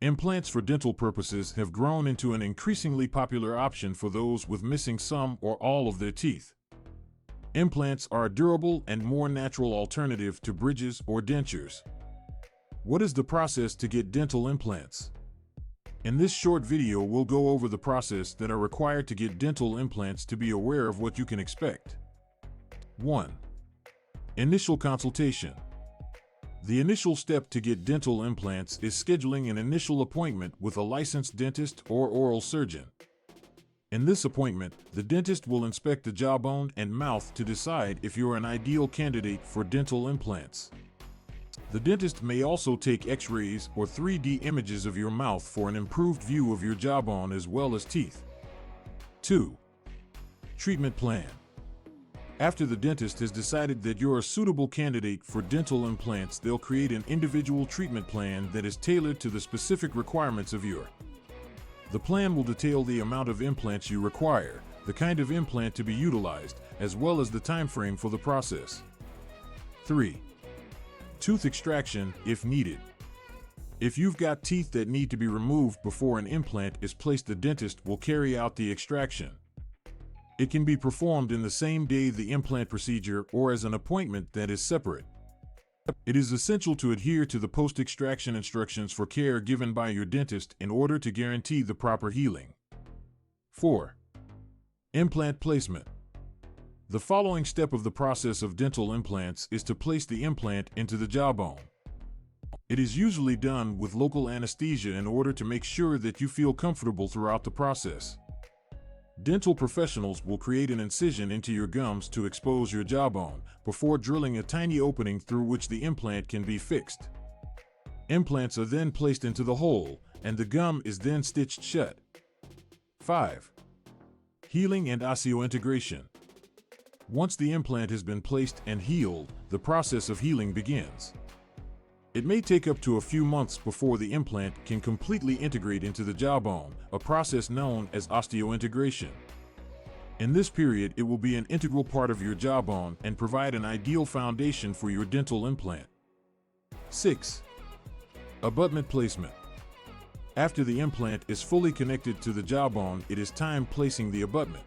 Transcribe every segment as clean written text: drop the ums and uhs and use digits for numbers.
Implants for dental purposes have grown into an increasingly popular option for those with missing some or all of their teeth. Implants are a durable and more natural alternative to bridges or dentures. What is the process to get dental implants? In this short video, we'll go over the process that are required to get dental implants to be aware of what you can expect. 1. Initial consultation. The initial step to get dental implants is scheduling an initial appointment with a licensed dentist or oral surgeon. In this appointment, the dentist will inspect the jawbone and mouth to decide if you're an ideal candidate for dental implants. The dentist may also take X-rays or 3D images of your mouth for an improved view of your jawbone as well as teeth. 2. Treatment plan. After the dentist has decided that you're a suitable candidate for dental implants, they'll create an individual treatment plan that is tailored to the specific requirements of your. The plan will detail the amount of implants you require, the kind of implant to be utilized, as well as the time frame for the process. 3. Tooth extraction, if needed. If you've got teeth that need to be removed before an implant is placed, the dentist will carry out the extraction. It can be performed in the same day the implant procedure or as an appointment that is separate. It is essential to adhere to the post-extraction instructions for care given by your dentist in order to guarantee the proper healing. 4. Implant placement. The following step of the process of dental implants is to place the implant into the jawbone. It is usually done with local anesthesia in order to make sure that you feel comfortable throughout the process. Dental professionals will create an incision into your gums to expose your jawbone before drilling a tiny opening through which the implant can be fixed. Implants are then placed into the hole, and the gum is then stitched shut. 5. Healing and osseointegration. Once the implant has been placed and healed, the process of healing begins. It may take up to a few months before the implant can completely integrate into the jawbone, a process known as osteointegration. In this period, it will be an integral part of your jawbone and provide an ideal foundation for your dental implant. 6. Abutment placement. After the implant is fully connected to the jawbone, it is time placing the abutment.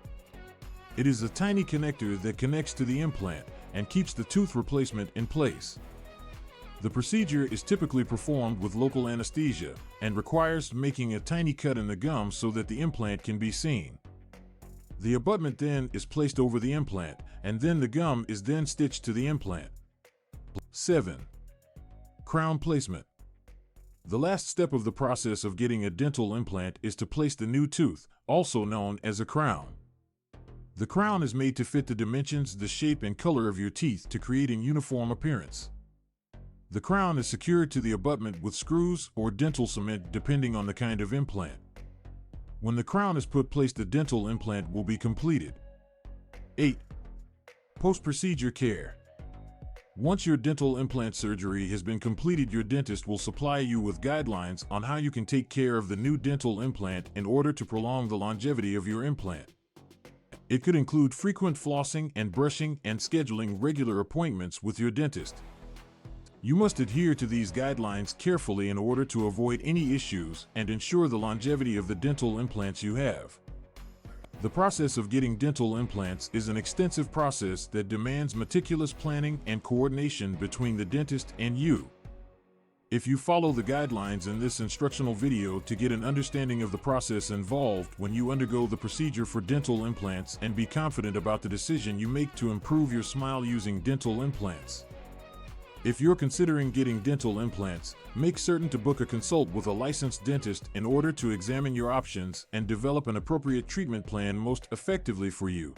It is a tiny connector that connects to the implant and keeps the tooth replacement in place. The procedure is typically performed with local anesthesia and requires making a tiny cut in the gum so that the implant can be seen. The abutment then is placed over the implant, and then the gum is then stitched to the implant. 7. Crown placement. The last step of the process of getting a dental implant is to place the new tooth, also known as a crown. The crown is made to fit the dimensions, the shape, and color of your teeth to create a uniform appearance. The crown is secured to the abutment with screws or dental cement depending on the kind of implant. When the crown is put in place, the dental implant will be completed. 8. Post-procedure care. Once your dental implant surgery has been completed, your dentist will supply you with guidelines on how you can take care of the new dental implant in order to prolong the longevity of your implant. It could include frequent flossing and brushing and scheduling regular appointments with your dentist. You must adhere to these guidelines carefully in order to avoid any issues and ensure the longevity of the dental implants you have. The process of getting dental implants is an extensive process that demands meticulous planning and coordination between the dentist and you. If you follow the guidelines in this instructional video to get an understanding of the process involved when you undergo the procedure for dental implants and be confident about the decision you make to improve your smile using dental implants. If you're considering getting dental implants, make certain to book a consult with a licensed dentist in order to examine your options and develop an appropriate treatment plan most effectively for you.